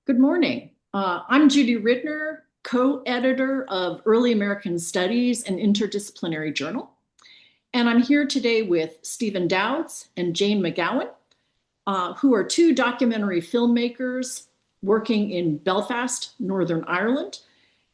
Good morning. I'm Judy Ridner, co-editor of Early American Studies, an interdisciplinary journal. And I'm here today with Stephen Douds and Jane Magowen, who are two documentary filmmakers working in Belfast, Northern Ireland.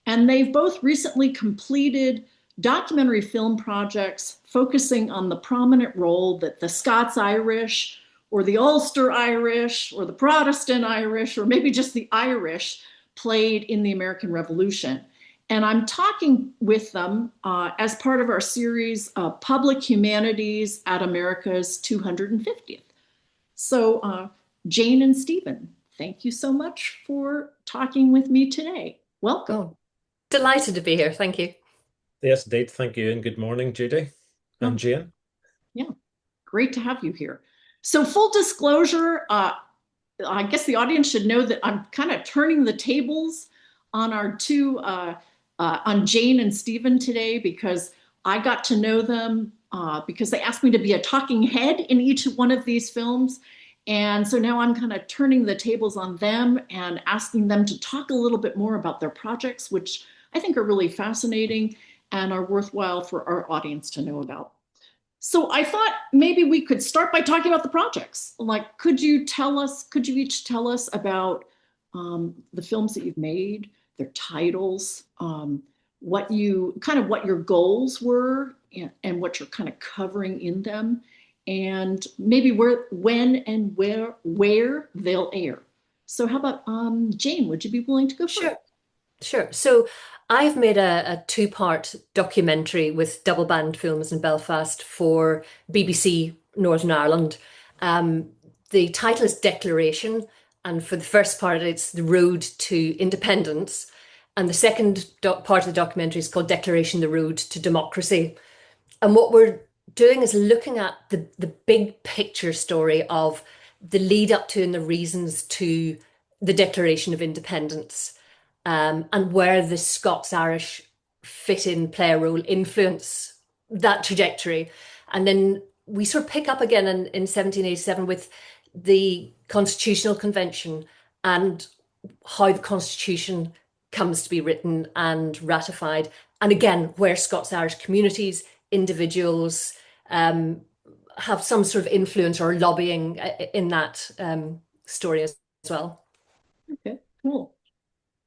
And they've both recently completed documentary film projects focusing on the prominent role that the Scots-Irish or the Ulster Irish or the Protestant Irish or maybe just the Irish played in the American Revolution. And I'm talking with them as part of our series, Public Humanities at America's 250th. So Jane and Stephen, thank you so much for talking with me today. Welcome. Oh, delighted to be here. Thank you. Yes, indeed. Thank you. And good morning, Judy and Jane. Yeah, great to have you here. So full disclosure, I guess the audience should know that I'm kind of turning the tables on our two, on Jane and Stephen today, because I got to know them because they asked me to be a talking head in each one of these films. And so now I'm kind of turning the tables on them and asking them to talk a little bit more about their projects, which I think are really fascinating and are worthwhile for our audience to know about. So I thought maybe we could start by talking about the projects. Like, could you each tell us about the films that you've made, their titles, what your goals were and what you're kind of covering in them, and maybe when and where they'll air. So how about Jane, would you be willing to go first? Sure. So I've made a two-part documentary with Double Band Films in Belfast for BBC Northern Ireland. The title is Declaration, and for the first part, it's The Road to Independence. And the second part of the documentary is called Declaration, The Road to Democracy. And what we're doing is looking at the big picture story of the lead up to and the reasons to the Declaration of Independence. And where the Scots-Irish fit in, play a role, influence that trajectory. And then we sort of pick up again in 1787 with the Constitutional Convention and how the Constitution comes to be written and ratified. And again, where Scots-Irish communities, individuals have some sort of influence or lobbying in that story as well. Okay, cool.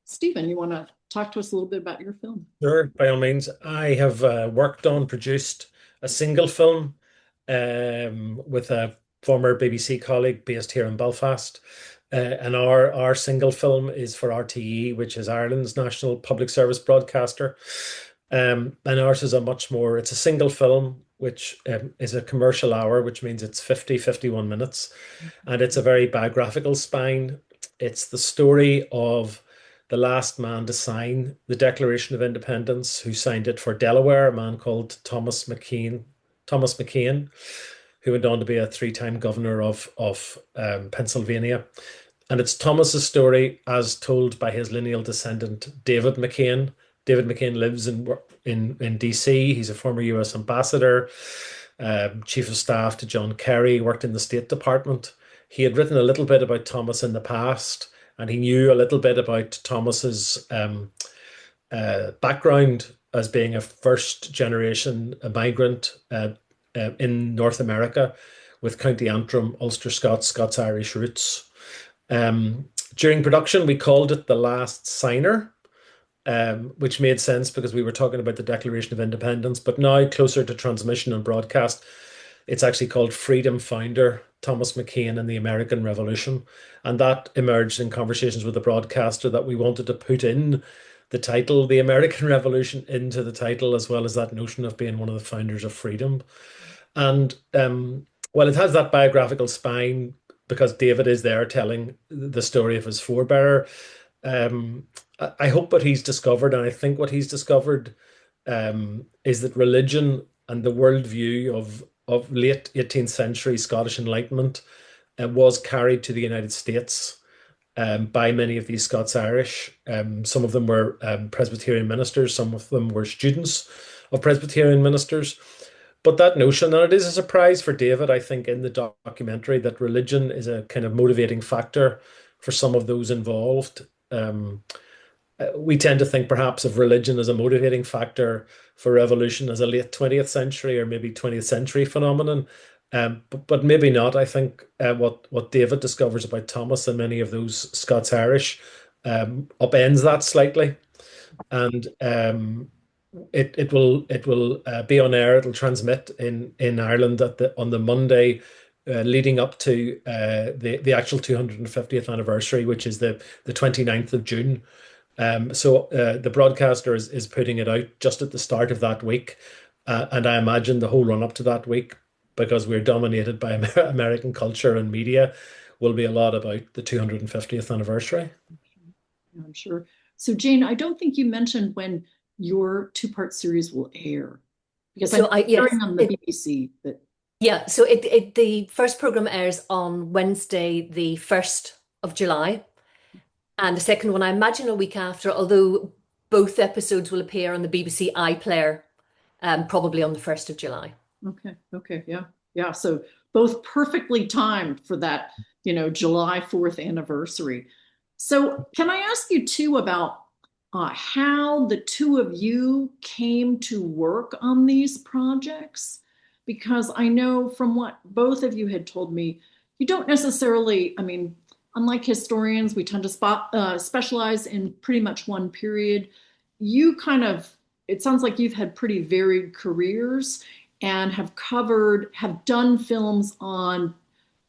Stephen, you want to talk to us a little bit about your film? Sure, by all means. I have produced a single film with a former BBC colleague based here in Belfast. And our single film is for RTÉ, which is Ireland's national public service broadcaster. And ours is it's a single film, which is a commercial hour, which means it's 51 minutes. And it's a very biographical spine. It's the story of the last man to sign the Declaration of Independence, who signed it for Delaware, a man called Thomas McKean, who went on to be a three-time governor of Pennsylvania. And it's Thomas's story as told by his lineal descendant, David McKean. David McKean lives in DC. He's a former US ambassador, chief of staff to John Kerry, worked in the State Department. He had written a little bit about Thomas in the past, and he knew a little bit about Thomas's background as being a first-generation migrant in North America with County Antrim, Ulster Scots, Scots-Irish roots. During production, we called it The Last Signer, which made sense because we were talking about the Declaration of Independence. But now, closer to transmission and broadcast, it's actually called Freedom Founder, Thomas McKean and the American Revolution. And that emerged in conversations with the broadcaster that we wanted to put in the title, the American Revolution, into the title, as well as that notion of being one of the founders of freedom. And well, it has that biographical spine because David is there telling the story of his forebearer. I hope what he's discovered, and I think what he's discovered, is that religion and the worldview of late 18th century Scottish Enlightenment was carried to the United States by many of these Scots-Irish. Some of them were Presbyterian ministers, some of them were students of Presbyterian ministers. But that notion, and it is a surprise for David, I think, in the documentary, that religion is a kind of motivating factor for some of those involved. We tend to think perhaps of religion as a motivating factor for revolution as a late 20th century or maybe 20th century phenomenon. But maybe not. I think what David discovers about Thomas and many of those Scots-Irish upends that slightly. And it will be on air. It'll transmit in Ireland on the Monday leading up to the actual 250th anniversary, which is the 29th of June. So the broadcaster is putting it out just at the start of that week, and I imagine the whole run up to that week, because we're dominated by American culture and media, will be a lot about the 250th anniversary. I'm sure. So Jane, I don't think you mentioned when your two-part series will air, because I'm hearing on the BBC that. Yeah, so the first program airs on Wednesday, the 1st of July. And the second one, I imagine, a week after, although both episodes will appear on the BBC iPlayer, probably on the 1st of July. Okay, yeah. So both perfectly timed for that, July 4th anniversary. So can I ask you too about how the two of you came to work on these projects? Because I know from what both of you had told me, you don't necessarily, unlike historians, we tend to specialize in pretty much one period. You it sounds like you've had pretty varied careers and have done films on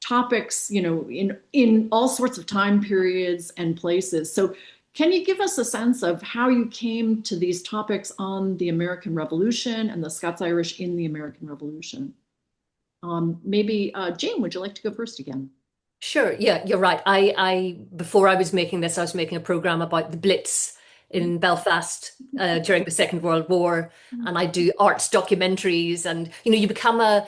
topics, in all sorts of time periods and places. So can you give us a sense of how you came to these topics on the American Revolution and the Scots-Irish in the American Revolution? Maybe Jane, would you like to go first again? Sure. Yeah, you're right. I before I was making this, I was making a program about the Blitz in Belfast during the Second World War, and I do arts documentaries, and you become a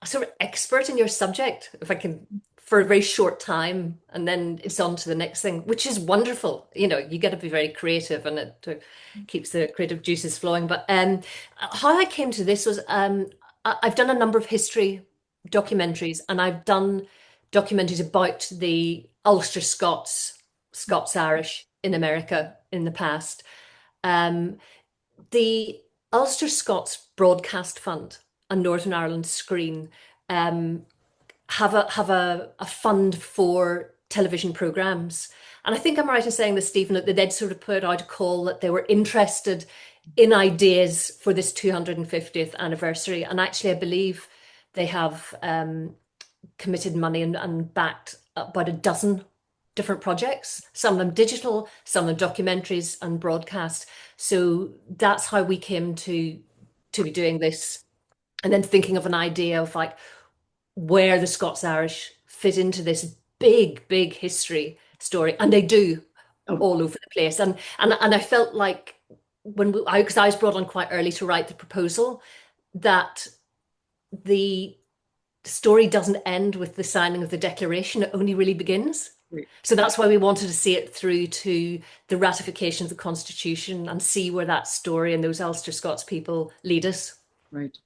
sort of expert in your subject, if I can, for a very short time, and then it's on to the next thing, which is wonderful. You get to be very creative, and it keeps the creative juices flowing. But how I came to this was I've done a number of history documentaries, and I've done documentaries about the Ulster Scots-Irish in America in the past. The Ulster Scots Broadcast Fund and Northern Ireland Screen have a fund for television programmes. And I think I'm right in saying this, Stephen, that they'd sort of put out a call that they were interested in ideas for this 250th anniversary. And actually, I believe they have committed money and backed about a dozen different projects, some of them digital, some of them documentaries and broadcast. So that's how we came to be doing this. And then thinking of an idea of where the Scots-Irish fit into this big history story. And they do all over the place. And I felt like because I was brought on quite early to write the proposal, that the story doesn't end with the signing of the Declaration. It only really begins. Right. So that's why we wanted to see it through to the ratification of the Constitution and see where that story and those Ulster Scots people lead us. Right.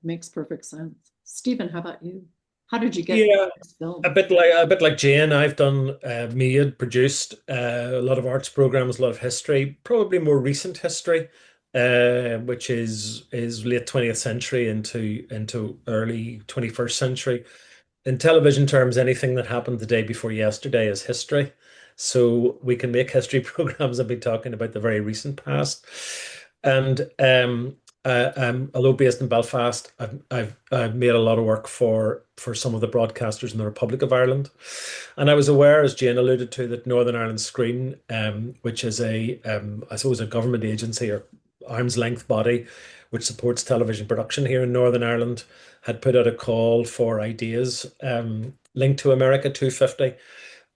Makes perfect sense. Stephen, how about you? How did you get this film? A bit like Jane, I've done produced a lot of arts programs, a lot of history, probably more recent history, which is late 20th century into early 21st century. In television terms, anything that happened the day before yesterday is history. So we can make history programs and be talking about the very recent past. And although based in Belfast, I've made a lot of work for some of the broadcasters in the Republic of Ireland, and I was aware, as Jane alluded to, that Northern Ireland Screen, which is I suppose a government agency or arm's length body which supports television production here in Northern Ireland, had put out a call for ideas linked to America 250.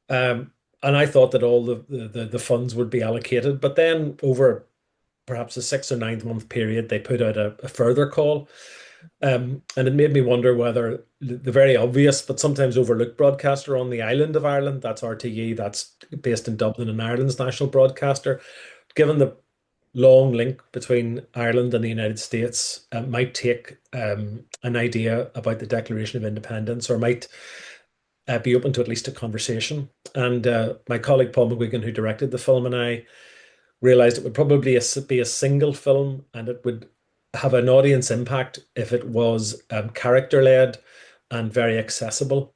And I thought that all the funds would be allocated, but then over perhaps a 6 or 9 month period, they put out a further call. And it made me wonder whether the very obvious but sometimes overlooked broadcaster on the island of Ireland, that's RTÉ, that's based in Dublin and Ireland's national broadcaster, given the long link between Ireland and the United States, might take an idea about the Declaration of Independence, or might be open to at least a conversation. And my colleague Paul McGuigan, who directed the film, and I realized it would probably be a single film, and it would have an audience impact if it was character-led and very accessible.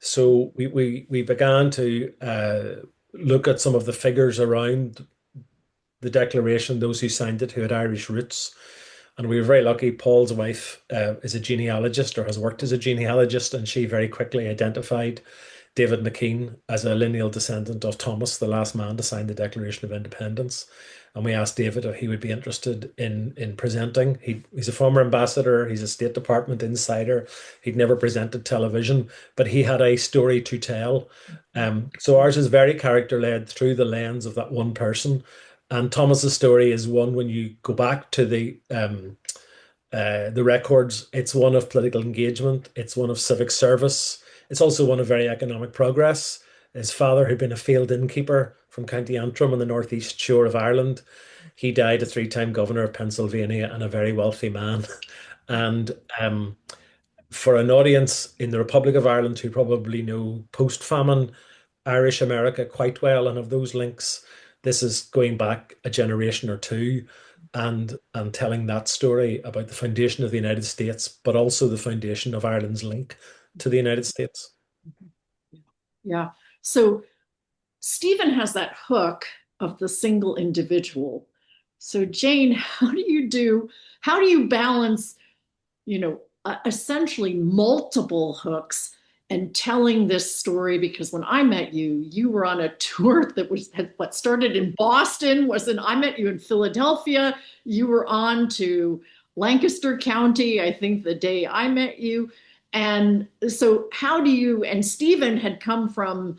So we began to look at some of the figures around the Declaration, those who signed it, who had Irish roots. And we were very lucky. Paul's wife is a genealogist, or has worked as a genealogist, and she very quickly identified David McKean as a lineal descendant of Thomas, the last man to sign the Declaration of Independence. And we asked David if he would be interested in presenting. He's a former ambassador, he's a State Department insider, he'd never presented television, but he had a story to tell. So ours is very character-led through the lens of that one person. And Thomas's story is one, when you go back to the records, it's one of political engagement, it's one of civic service, it's also one of very economic progress. His father had been a field innkeeper from County Antrim on the northeast shore of Ireland. He died a three-time governor of Pennsylvania and a very wealthy man. And for an audience in the Republic of Ireland who probably know post-famine Irish America quite well and have those links, this is going back a generation or two and telling that story about the foundation of the United States, but also the foundation of Ireland's link to the United States. Yeah. So Stephen has that hook of the single individual. So Jane, how do you balance, essentially multiple hooks and telling this story? Because when I met you, you were on a tour that what started in Boston, I met you in Philadelphia. You were on to Lancaster County, I think, the day I met you. And so and Stephen had come from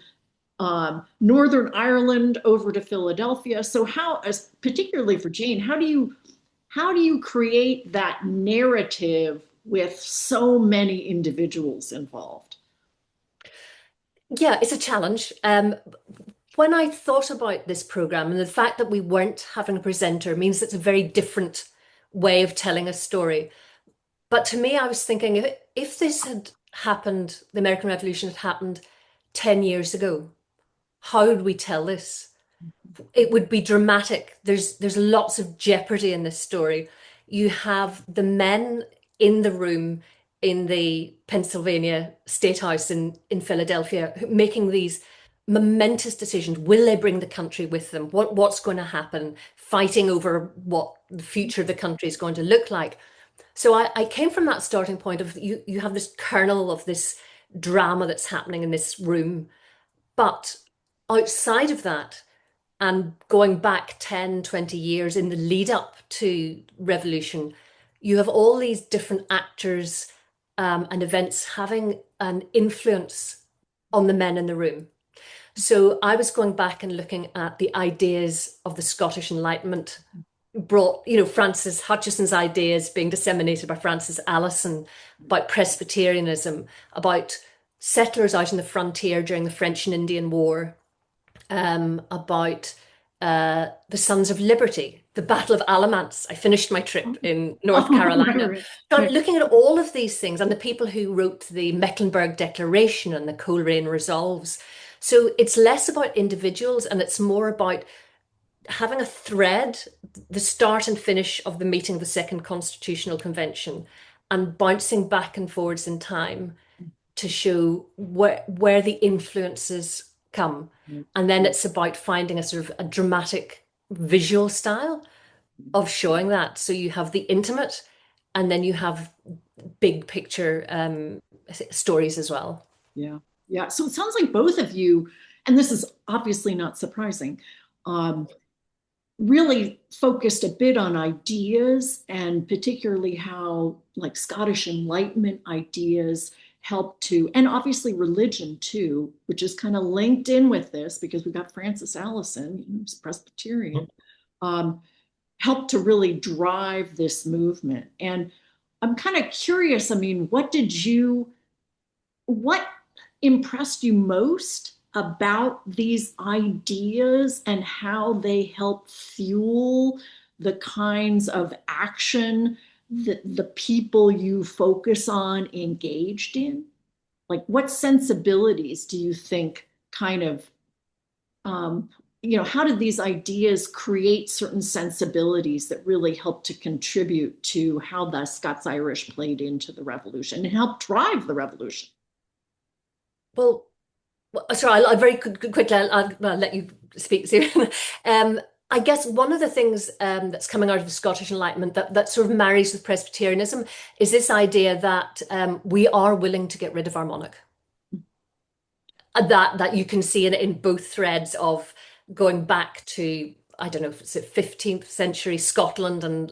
Northern Ireland over to Philadelphia. So particularly for Jane, how do you create that narrative with so many individuals involved? Yeah, it's a challenge. When I thought about this program, and the fact that we weren't having a presenter means it's a very different way of telling a story. But to me, I was thinking, if this had happened, the American Revolution had happened 10 years ago, how would we tell this? It would be dramatic. There's lots of jeopardy in this story. You have the men in the room in the Pennsylvania State House in Philadelphia making these momentous decisions. Will they bring the country with them? What's going to happen? Fighting over what the future of the country is going to look like. So I came from that starting point of you have this kernel of this drama that's happening in this room. But outside of that, and going back 10, 20 years in the lead up to revolution, you have all these different actors and events having an influence on the men in the room. So I was going back and looking at the ideas of the Scottish Enlightenment brought, Francis Hutcheson's ideas being disseminated by Francis Allison about Presbyterianism, about settlers out in the frontier during the French and Indian War, about the Sons of Liberty, the Battle of Alamance. I finished my trip in North Carolina. Right. So I'm looking at all of these things and the people who wrote the Mecklenburg Declaration and the Coleraine Resolves. So it's less about individuals and it's more about having a thread, the start and finish of the meeting of the Second Constitutional Convention, and bouncing back and forwards in time to show where the influences come. And then it's about finding a sort of a dramatic visual style of showing that. So you have the intimate and then you have big picture stories as well. Yeah. Yeah. So it sounds like both of you, and this is obviously not surprising, really focused a bit on ideas, and particularly how like Scottish Enlightenment ideas help to, and obviously religion too, which is kind of linked in with this because we've got Francis Allison, who's Presbyterian, helped to really drive this movement. And I'm kind of curious, I mean, what impressed you most about these ideas and how they help fuel the kinds of action that the people you focus on engaged in? like what sensibilities do you think kind of, um, how did these ideas create certain sensibilities that really helped to contribute to how the Scots-Irish played into the revolution and helped drive the revolution? Well, sorry, I'll very quickly, I'll let you speak, Susan. I guess one of the things that's coming out of the Scottish Enlightenment that sort of marries with Presbyterianism is this idea that we are willing to get rid of our monarch. That you can see in both threads of going back to, I don't know if it's the 15th century Scotland and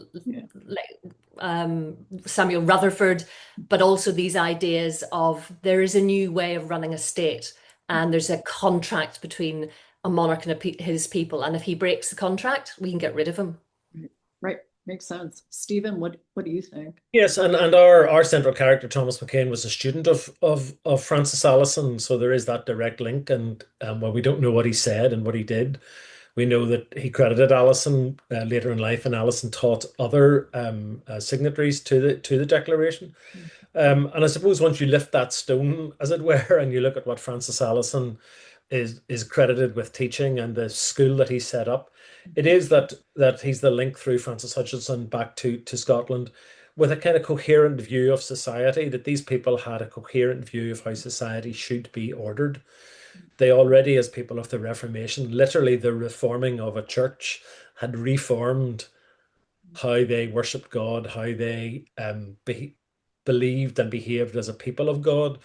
Samuel Rutherford, but also these ideas of there is a new way of running a state, and there's a contract between a monarch and his people, and if he breaks the contract, we can get rid of him. Right. Makes sense. Stephen, what do you think? Yes, and our central character, Thomas McKean, was a student of Francis Allison, so there is that direct link. And while we don't know what he said and what he did, we know that he credited Allison later in life, and Allison taught other signatories to the Declaration. And I suppose once you lift that stone, as it were, and you look at what Francis Allison is credited with teaching and the school that he set up, it is that he's the link through Francis Hutchinson back to Scotland with a kind of coherent view of society, that these people had a coherent view of how society should be ordered. They already, as people of the Reformation, literally the reforming of a church had reformed how they worshipped God, how they believed and behaved as a people of God,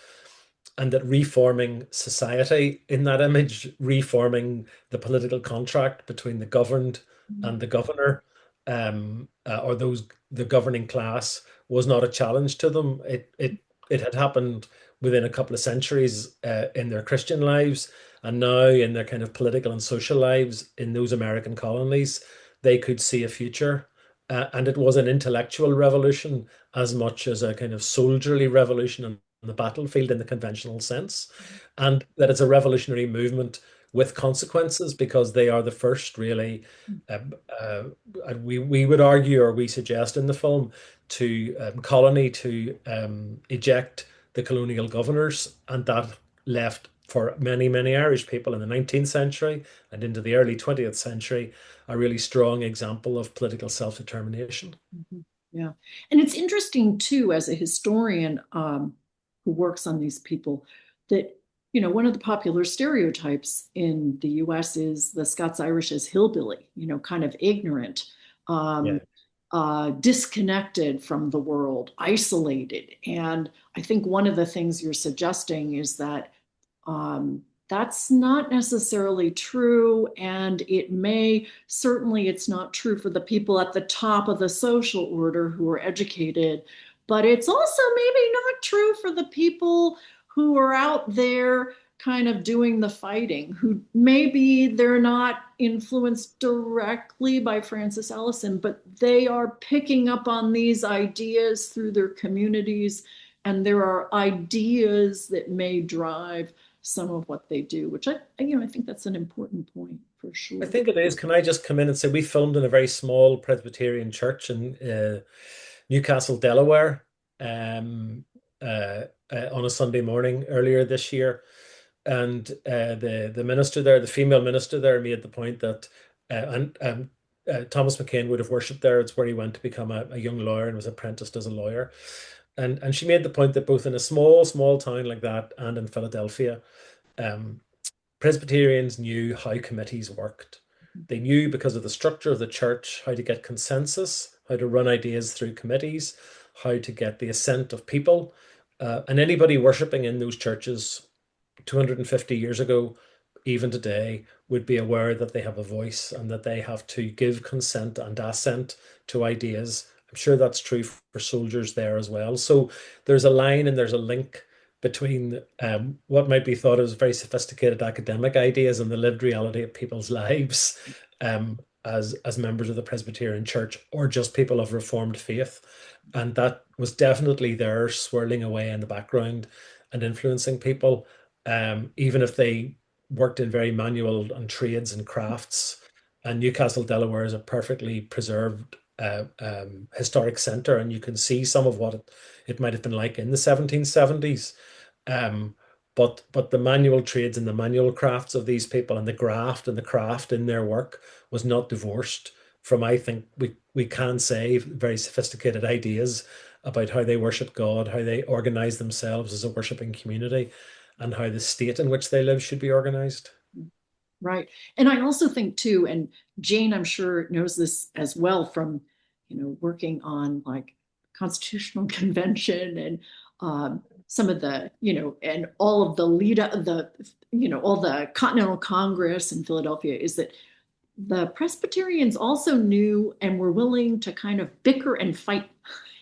and that reforming society in that image, reforming the political contract between the governed and the governor, or the governing class, was not a challenge to them. It had happened within a couple of centuries in their Christian lives, and now in their kind of political and social lives in those American colonies, they could see a future. And it was an intellectual revolution as much as a kind of soldierly revolution on the battlefield in the conventional sense. And that it's a revolutionary movement with consequences, because they are the first, really, we would argue, or we suggest in the film, to colony to eject the colonial governors, and that left for many, many Irish people in the 19th century and into the early 20th century a really strong example of political self-determination. Mm-hmm. Yeah. And it's interesting too, as a historian who works on these people, that, one of the popular stereotypes in the US is the Scots-Irish as hillbilly, kind of ignorant, Yeah. Disconnected from the world, isolated. And I think one of the things you're suggesting is that that's not necessarily true. And certainly it's not true for the people at the top of the social order who are educated, but it's also maybe not true for the people who are out there kind of doing the fighting, who maybe they're not influenced directly by Francis Allison, but they are picking up on these ideas through their communities. And there are ideas that may drive some of what they do, which I think that's an important point for sure. I think it is. Can I just come in and say we filmed in a very small Presbyterian church in Newcastle, Delaware, on a Sunday morning earlier this year, and the minister there, the female minister there, made the point that Thomas McKean would have worshipped there. It's where he went to become a young lawyer and was apprenticed as a lawyer. And she made the point that both in a small town like that and in Philadelphia, Presbyterians knew how committees worked. They knew, because of the structure of the church, how to get consensus, how to run ideas through committees, how to get the assent of people. And anybody worshipping in those churches 250 years ago, even today, would be aware that they have a voice and that they have to give consent and assent to ideas. I'm sure that's true for soldiers there as well. So there's a line and there's a link between what might be thought as very sophisticated academic ideas and the lived reality of people's lives as members of the Presbyterian Church, or just people of Reformed faith. And that was definitely there, swirling away in the background and influencing people, even if they worked in very manual and trades and crafts. And Newcastle, Delaware is a perfectly preserved historic centre, and you can see some of what it might have been like in the 1770s. Um, but the manual trades and the manual crafts of these people and the craft in their work was not divorced from, I think we can say, very sophisticated ideas about how they worship God, how they organize themselves as a worshiping community, and how the state in which they live should be organized. Right. And I also think too, and Jane, I'm sure knows this as well from, working on like Constitutional Convention and some of the, and all of the all the Continental Congress in Philadelphia, is that the Presbyterians also knew and were willing to kind of bicker and fight,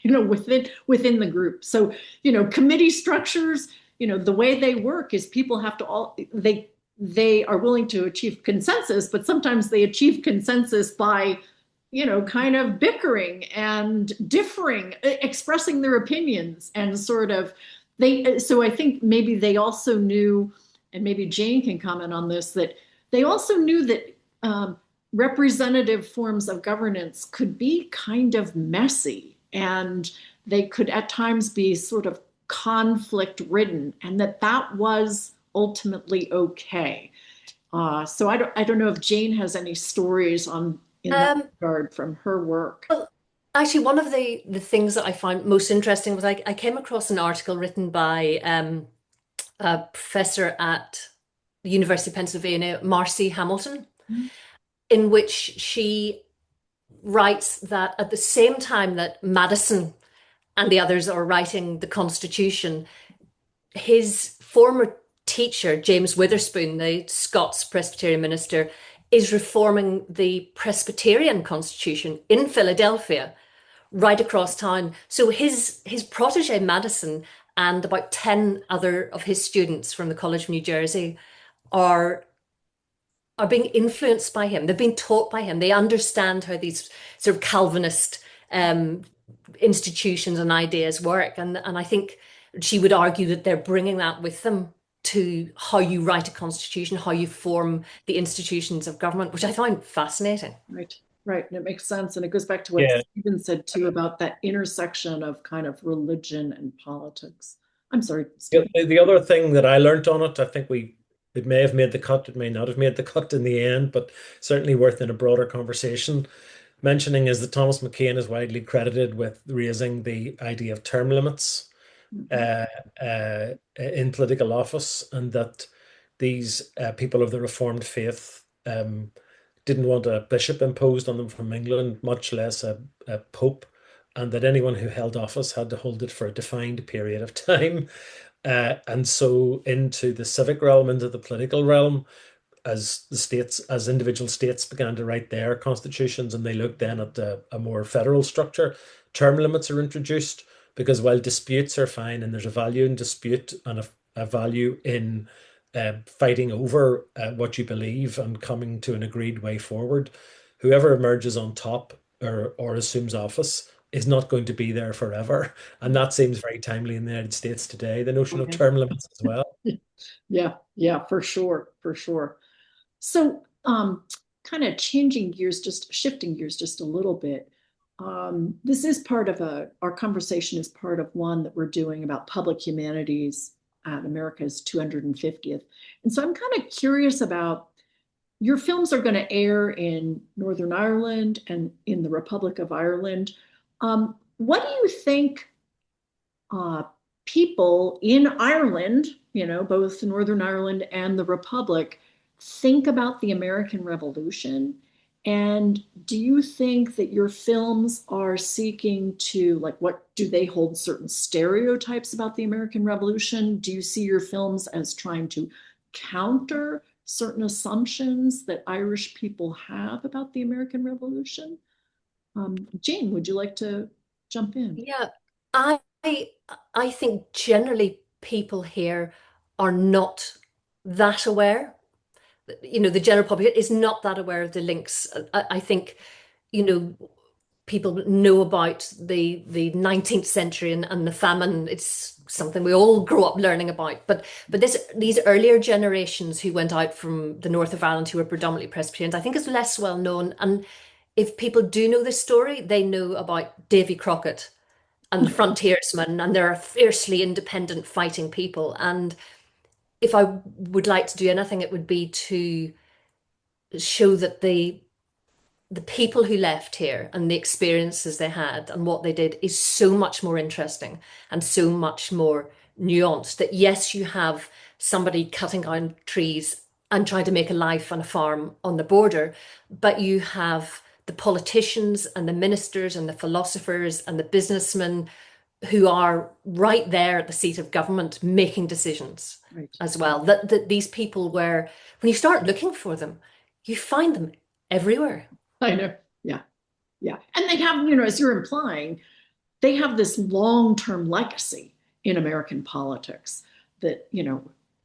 within the group. So, committee structures, the way they work is people have to they are willing to achieve consensus, but sometimes they achieve consensus by, kind of bickering and differing, expressing their opinions, and sort of so I think maybe they also knew, and maybe Jane can comment on this, that they also knew that representative forms of governance could be kind of messy, and they could at times be sort of conflict ridden, and that was ultimately okay. So I don't know if Jane has any stories in that regard from her work. Well, actually, one of the things that I found most interesting was I came across an article written by a professor at the University of Pennsylvania, Marcy Hamilton, Mm-hmm. in which she writes that at the same time that Madison and the others are writing the Constitution, his former teacher, James Witherspoon, the Scots Presbyterian minister, is reforming the Presbyterian Constitution in Philadelphia, right across town. So his protege, Madison, and about 10 other of his students from the College of New Jersey are being influenced by him. They've been taught by him. They understand how these sort of Calvinist institutions and ideas work. And I think she would argue that they're bringing that with them to how you write a constitution, how you form the institutions of government, which I find fascinating. Right, right. And it makes sense. And it goes back to what Yeah. Stephen said too about that intersection of kind of religion and politics. I'm sorry, Stephen. The other thing that I learned on it, I think it may have made the cut, it may not have made the cut in the end, but certainly worth in a broader conversation mentioning, is that Thomas McKean is widely credited with raising the idea of term limits in political office, and that these people of the Reformed faith didn't want a bishop imposed on them from England, much less a pope, and that anyone who held office had to hold it for a defined period of time. And so into the civic realm, into the political realm, as individual states began to write their constitutions, and they looked then at a more federal structure, term limits are introduced, because while disputes are fine and there's a value in dispute and a value in fighting over what you believe and coming to an agreed way forward, whoever emerges on top or assumes office is not going to be there forever. And that seems very timely in the United States today, the notion of term limits as well. Yeah, for sure, for sure. So kind of shifting gears just a little bit. This is part of our conversation is part of one that we're doing about public humanities at America's 250th. And so I'm kind of curious about, your films are going to air in Northern Ireland and in the Republic of Ireland. What do you think people in Ireland, both Northern Ireland and the Republic, think about the American Revolution? And do you think that your films are seeking to, like, what do they hold certain stereotypes about the American Revolution? Do you see your films as trying to counter certain assumptions that Irish people have about the American Revolution? Jane, would you like to jump in? Yeah, I I think generally people here are not that aware. The general public is not that aware of the links. I think, people know about the 19th century and the famine. It's something we all grow up learning about. But these earlier generations who went out from the north of Ireland, who were predominantly Presbyterians, I think is less well known. And if people do know this story, they know about Davy Crockett and the frontiersmen, and they're fiercely independent fighting people. And if I would like to do anything, it would be to show that the people who left here and the experiences they had and what they did is so much more interesting and so much more nuanced, that yes, you have somebody cutting down trees and trying to make a life on a farm on the border, but you have the politicians and the ministers and the philosophers and the businessmen who are right there at the seat of government making decisions Right. as well. That these people were, when you start looking for them, you find them everywhere. I know. Yeah. Yeah. And they have, as you're implying, they have this long-term legacy in American politics that,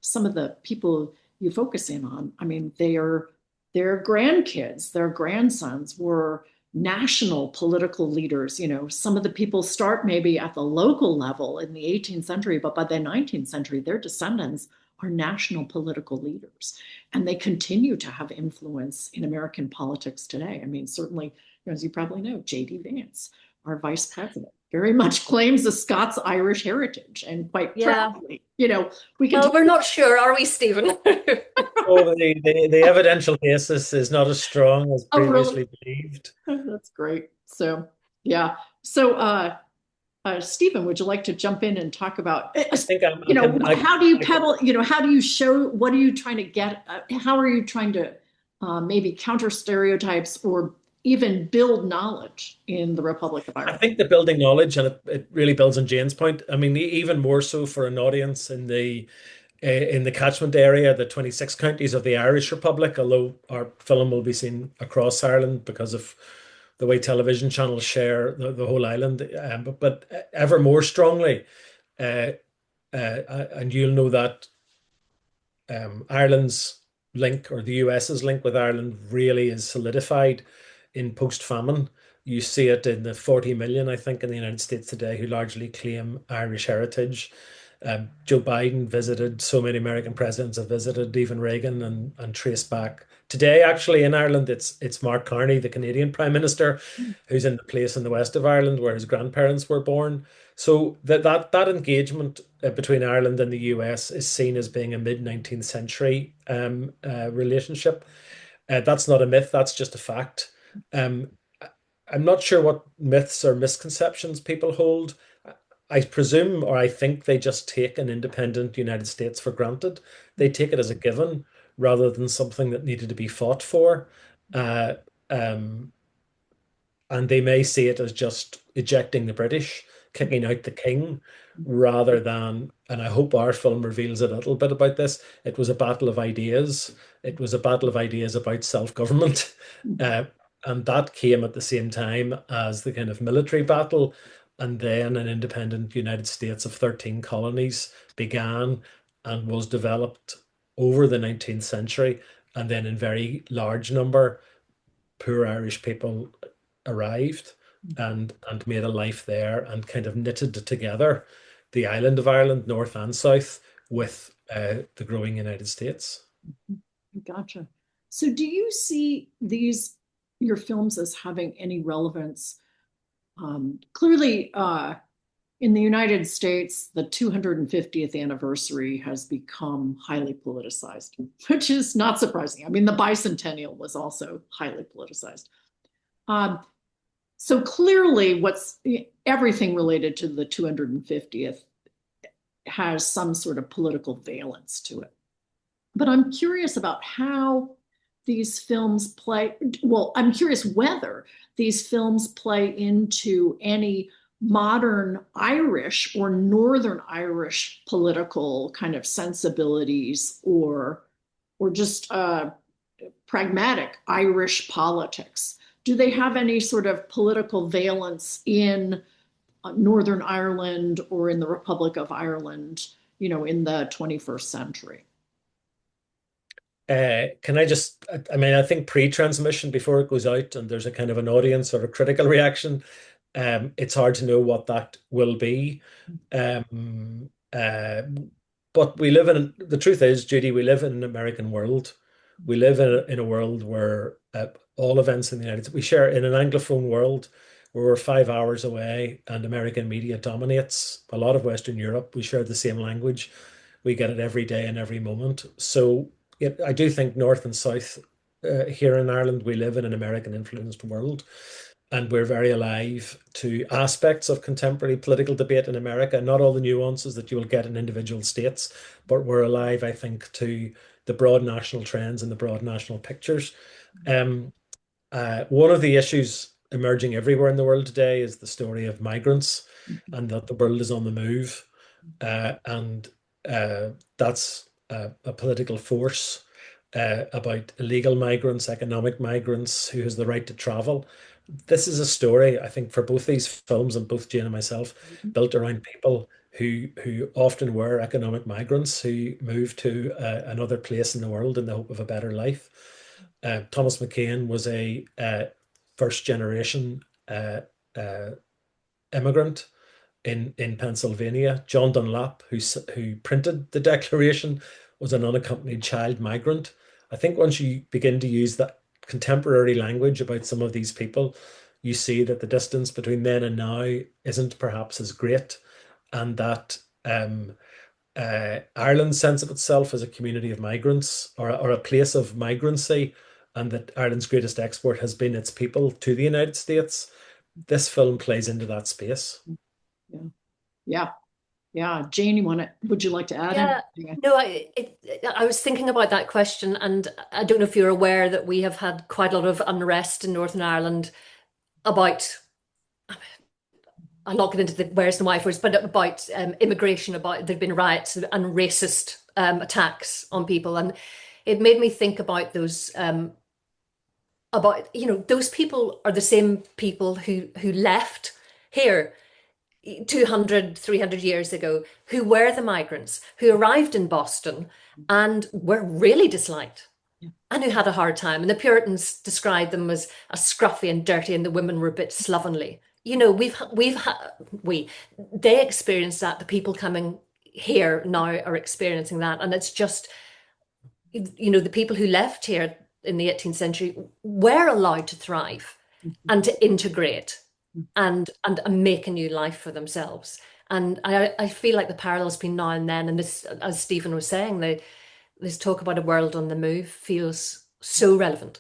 some of the people you focus in on, I mean, their grandkids, their grandsons were national political leaders. Some of the people start maybe at the local level in the 18th century, but by the 19th century, their descendants are national political leaders. And they continue to have influence in American politics today. I mean, certainly, as you probably know, J.D. Vance, our vice president, very much claims a Scots-Irish heritage, and quite proudly. We can. Well, we're not sure, are we, Stephen? Oh, the evidential basis is not as strong as previously believed. That's great. So, yeah. So, Stephen, would you like to jump in and talk about, how do you pedal, how do you show, what are you trying to get, how are you trying to maybe counter stereotypes or even build knowledge in the Republic of Ireland? I think the building knowledge, and it really builds on Jane's point. I mean, even more so for an audience in the catchment area, the 26 counties of the Irish Republic, although our film will be seen across Ireland because of the way television channels share the whole island, but ever more strongly, and you'll know that Ireland's link, or the US's link with Ireland, really is solidified in post-famine. You see it in the 40 million, I think, in the United States today who largely claim Irish heritage. Joe Biden visited, so many American presidents have visited, even Reagan, and traced back. Today, actually, in Ireland, it's Mark Carney, the Canadian Prime Minister, who's in the place in the west of Ireland where his grandparents were born. So that engagement between Ireland and the US is seen as being a mid-19th century relationship. That's not a myth, that's just a fact. I'm not sure what myths or misconceptions people hold. I presume, or I think, they just take an independent United States for granted. They take it as a given rather than something that needed to be fought for. Uh, um, and they may see it as just ejecting the British, kicking out the king, rather than, and I hope our film reveals a little bit about this, it was a battle of ideas. It was a battle of ideas about self-government. And that came at the same time as the kind of military battle. And then an independent United States of 13 colonies began and was developed over the 19th century. And then in very large number, poor Irish people arrived and made a life there and kind of knitted together the island of Ireland, north and south, with the growing United States. Gotcha. So do you see your films as having any relevance? Clearly, in the United States, the 250th anniversary has become highly politicized, which is not surprising. I mean, the bicentennial was also highly politicized. So clearly, everything related to the 250th has some sort of political valence to it. But I'm curious about how these films play. Well, I'm curious whether these films play into any modern Irish or Northern Irish political kind of sensibilities, or just pragmatic Irish politics. Do they have any sort of political valence in Northern Ireland or in the Republic of Ireland, in the 21st century? Can I just, I mean, I think pre-transmission, before it goes out and there's a kind of an audience or a critical reaction, it's hard to know what that will be. But the truth is, Judy, we live in an American world. We live in a world where all events in the United States, we share in an Anglophone world where we're 5 hours away and American media dominates a lot of Western Europe. We share the same language. We get it every day and every moment. So I do think North and South here in Ireland, we live in an American influenced world, and we're very alive to aspects of contemporary political debate in America, not all the nuances that you will get in individual states, but we're alive, I think, to the broad national trends and the broad national pictures. Um, one of the issues emerging everywhere in the world today is the story of migrants and that the world is on the move. And that's a political force about illegal migrants, economic migrants, who has the right to travel. This is a story, I think, for both these films and both Jane and myself, built around people who often were economic migrants who moved to another place in the world in the hope of a better life. Thomas McKean was a first generation uh, immigrant in Pennsylvania. John Dunlap, who printed the Declaration, was an unaccompanied child migrant. I think once you begin to use that contemporary language about some of these people, you see that the distance between then and now isn't perhaps as great, and that Ireland's sense of itself as a community of migrants, or a place of migrancy, and that Ireland's greatest export has been its people to the United States. This film plays into that space. Yeah. Yeah. Yeah. Jane, would you like to add Yeah, anything? no, I was thinking about that question, and I don't know if you're aware that we have had quite a lot of unrest in Northern Ireland about, I'll not get into the where's and why first, but about immigration, about there've been riots and racist attacks on people, and it made me think about those about, those people are the same people who left here 200, 300 years ago, who were the migrants, who arrived in Boston and were really disliked and who had a hard time. And the Puritans described them as scruffy and dirty, and the women were a bit slovenly. They experienced that. The people coming here now are experiencing that. And it's just, the people who left here in the 18th century were allowed to thrive and to integrate and make a new life for themselves. And I feel like the parallels between now and then, and this, as Stephen was saying, this talk about a world on the move feels so relevant.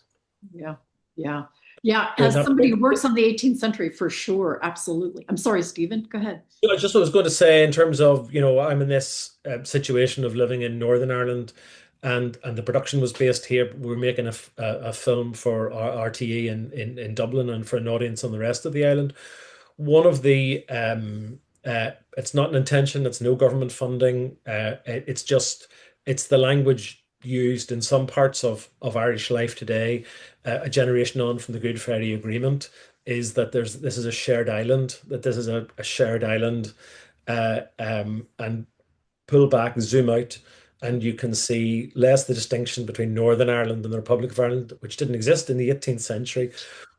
Yeah, yeah, yeah. As somebody who works on the 18th century, for sure, absolutely. I'm sorry, Stephen, go ahead. I just was going to say, in terms of, I'm in this situation of living in Northern Ireland, and the production was based here. We're making a film for RTÉ in Dublin and for an audience on the rest of the island. One of the it's not an intention, it's no government funding. It's the language used in some parts of Irish life today, a generation on from the Good Friday Agreement, is that this is a shared island, and pull back, zoom out, and you can see less the distinction between Northern Ireland and the Republic of Ireland, which didn't exist in the 18th century.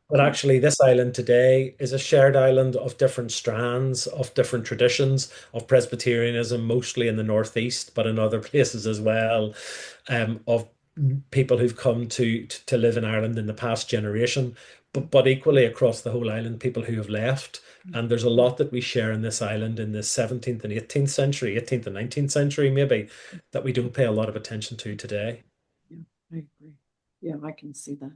But actually, this island today is a shared island of different strands, of different traditions, of Presbyterianism, mostly in the Northeast, but in other places as well, of people who've come to live in Ireland in the past generation, but equally across the whole island, people who have left. And there's a lot that we share in this island in the 17th and 18th century, 18th and 19th century, maybe, that we don't pay a lot of attention to today. Yeah, I agree. Yeah, I can see that.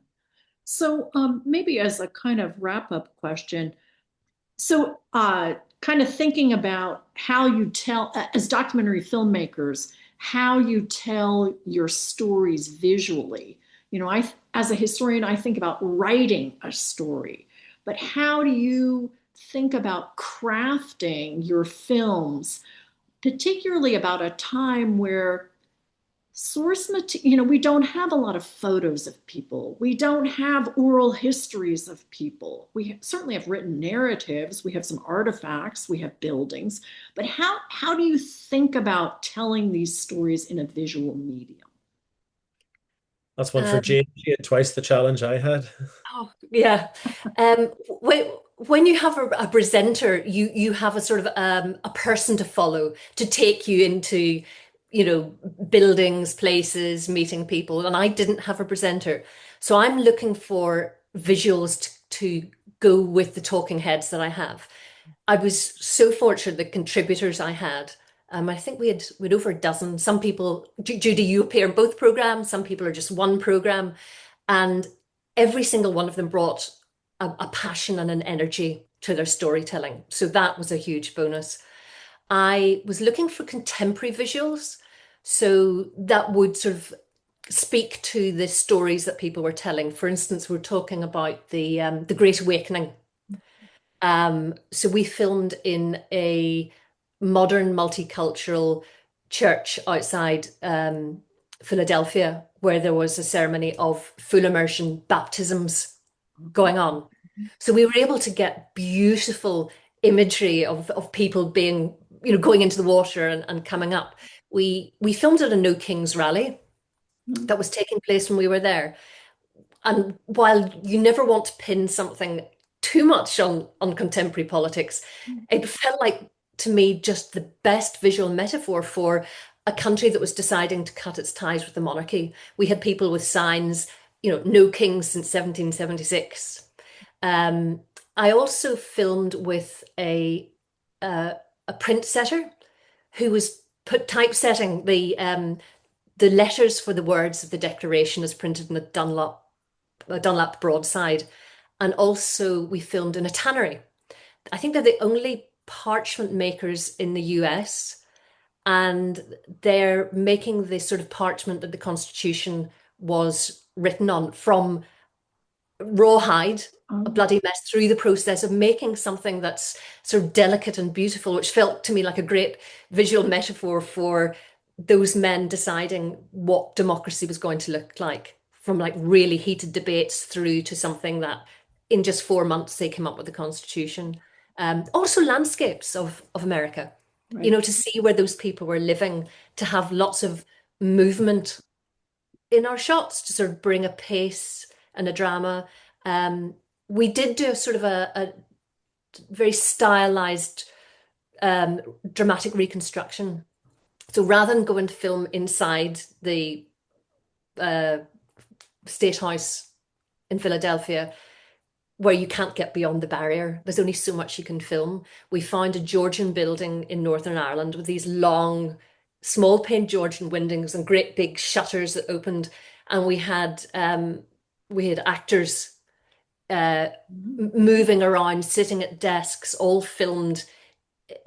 So maybe as a kind of wrap-up question, so kind of thinking about how you tell, as documentary filmmakers, how you tell your stories visually. As a historian, I think about writing a story, but how do you think about crafting your films, particularly about a time where source material, we don't have a lot of photos of people. We don't have oral histories of people. We certainly have written narratives. We have some artifacts. We have buildings. But how do you think about telling these stories in a visual medium? That's one for Jane. She had twice the challenge I had. Oh, yeah. When you have a presenter, you have a sort of a person to follow to take you into buildings, places, meeting people, and I didn't have a presenter. So I'm looking for visuals to go with the talking heads that I have. I was so fortunate, the contributors I had. I think we had over a dozen. Some people, Judy, you appear in both programs. Some people are just one program, and every single one of them brought a passion and an energy to their storytelling. So that was a huge bonus. I was looking for contemporary visuals, so that would sort of speak to the stories that people were telling. For instance, we're talking about the Great Awakening. So we filmed in a modern multicultural church outside Philadelphia, where there was a ceremony of full immersion baptisms going on. So we were able to get beautiful imagery of people being, going into the water and coming up. We filmed at a No Kings rally that was taking place when we were there. And while you never want to pin something too much on contemporary politics, it felt like to me just the best visual metaphor for a country that was deciding to cut its ties with the monarchy. We had people with signs, no kings since 1776. I also filmed with a print setter who was typesetting the letters for the words of the Declaration as printed in a Dunlap broadside. And also we filmed in a tannery. I think they're the only parchment makers in the US, and they're making the sort of parchment that the Constitution was written on from rawhide, a bloody mess, through the process of making something that's sort of delicate and beautiful, which felt to me like a great visual metaphor for those men deciding what democracy was going to look like, from like really heated debates through to something that in just 4 months they came up with the Constitution. Also landscapes of America, Right. to see where those people were living, to have lots of movement in our shots, to sort of bring a pace and a drama. We did do a sort of a very stylized dramatic reconstruction. So rather than go and film inside the State House in Philadelphia, where you can't get beyond the barrier, there's only so much you can film. We found a Georgian building in Northern Ireland with these long, small pane Georgian windows and great big shutters that opened, and we had actors moving around, sitting at desks, all filmed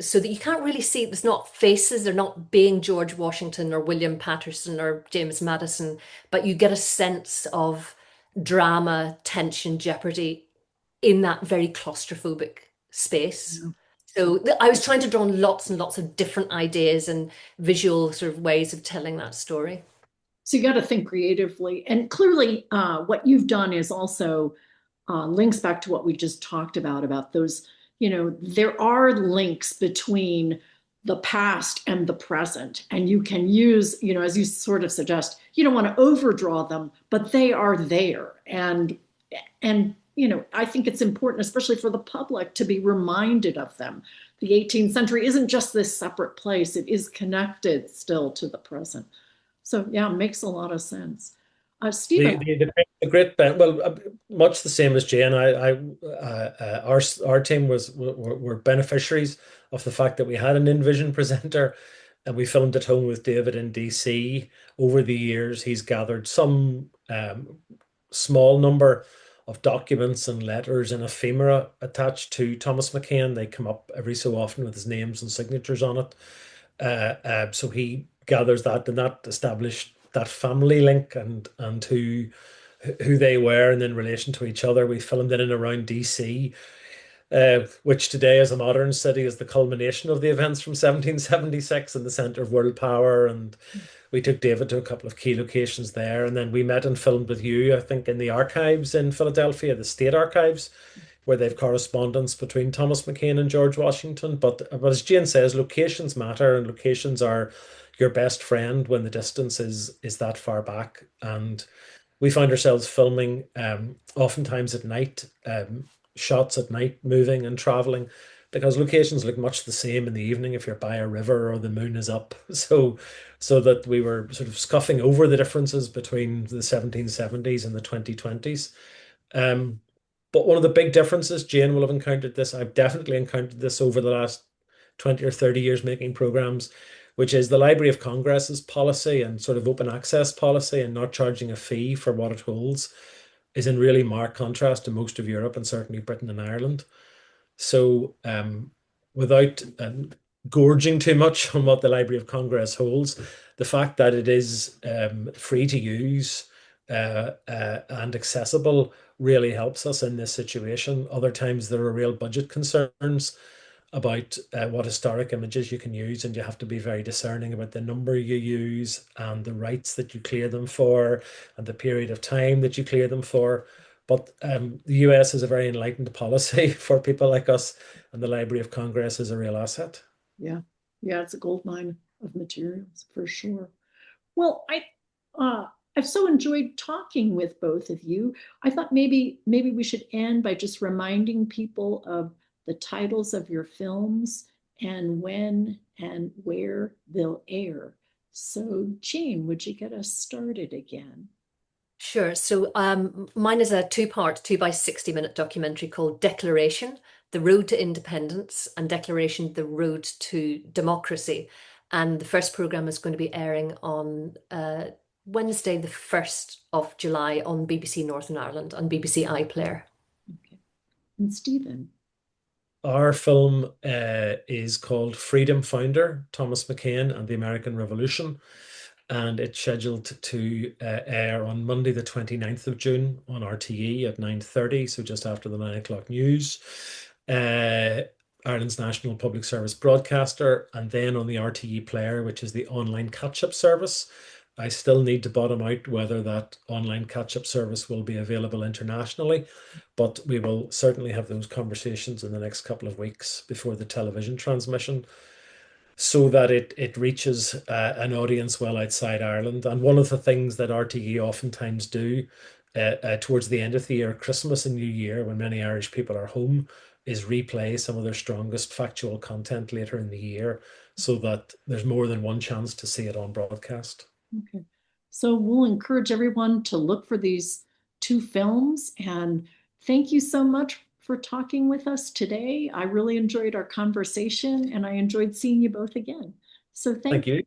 so that you can't really see. There's not faces. They're not being George Washington or William Patterson or James Madison, but you get a sense of drama, tension, jeopardy in that very claustrophobic space. Yeah. So I was trying to draw on lots and lots of different ideas and visual sort of ways of telling that story. So you got to think creatively. And clearly, what you've done is also links back to what we just talked about those, there are links between the past and the present. And you can use, as you sort of suggest, you don't want to overdraw them, but they are there. And I think it's important, especially for the public, to be reminded of them. The 18th century isn't just this separate place. It is connected still to the present. So yeah, it makes a lot of sense. Stephen. The great well, much the same as Jay and our team were beneficiaries of the fact that we had an in-vision presenter, and we filmed at home with David in DC. Over the years, he's gathered some small number of documents and letters and ephemera attached to Thomas McKean. They come up every so often with his names and signatures on it. So he gathers that, and that established that family link and who they were and in relation to each other. We filmed in and around DC, which today as a modern city is the culmination of the events from 1776 and the center of world power. And we took David to a couple of key locations there, and then we met and filmed with you, I think, in the archives in Philadelphia, the state archives, where they've correspondence between Thomas McKean and George Washington. But as Jane says, locations matter, and locations are your best friend when the distance is that far back. And we find ourselves filming oftentimes at night, shots at night, moving and traveling, because locations look much the same in the evening if you're by a river or the moon is up. So that we were sort of scuffing over the differences between the 1770s and the 2020s. But one of the big differences, Jane will have encountered this, I've definitely encountered this over the last 20 or 30 years making programs, which is the Library of Congress's policy and sort of open access policy and not charging a fee for what it holds is in really marked contrast to most of Europe and certainly Britain and Ireland. So, without gorging too much on what the Library of Congress holds, the fact that it is free to use and accessible really helps us in this situation. Other times there are real budget concerns about what historic images you can use, and you have to be very discerning about the number you use and the rights that you clear them for and the period of time that you clear them for. But the US is a very enlightened policy for people like us, and the Library of Congress is a real asset. Yeah, yeah, it's a gold mine of materials for sure. Well, I've so enjoyed talking with both of you. I thought maybe we should end by just reminding people of the titles of your films and when and where they'll air. So, Jean, would you get us started again? Sure. So mine is a two-part, 2 by 60 minute documentary called Declaration, The Road to Independence, and Declaration, The Road to Democracy. And the first program is going to be airing on Wednesday, the 1st of July on BBC Northern Ireland on BBC iPlayer. Okay. And Stephen? Our film is called Freedom Founder, Thomas McKean and the American Revolution. And it's scheduled to air on Monday, the 29th of June on RTÉ at 9:30, so just after the 9 o'clock news. Ireland's national public service broadcaster, and then on the RTÉ Player, which is the online catch-up service. I still need to bottom out whether that online catch-up service will be available internationally, but we will certainly have those conversations in the next couple of weeks before the television transmission, so that it reaches an audience well outside Ireland. And one of the things that RTÉ oftentimes do towards the end of the year, Christmas and New Year, when many Irish people are home, is replay some of their strongest factual content later in the year, so that there's more than one chance to see it on broadcast. Okay. So we'll encourage everyone to look for these two films. And thank you so much for talking with us today. I really enjoyed our conversation and I enjoyed seeing you both again. So Thank you.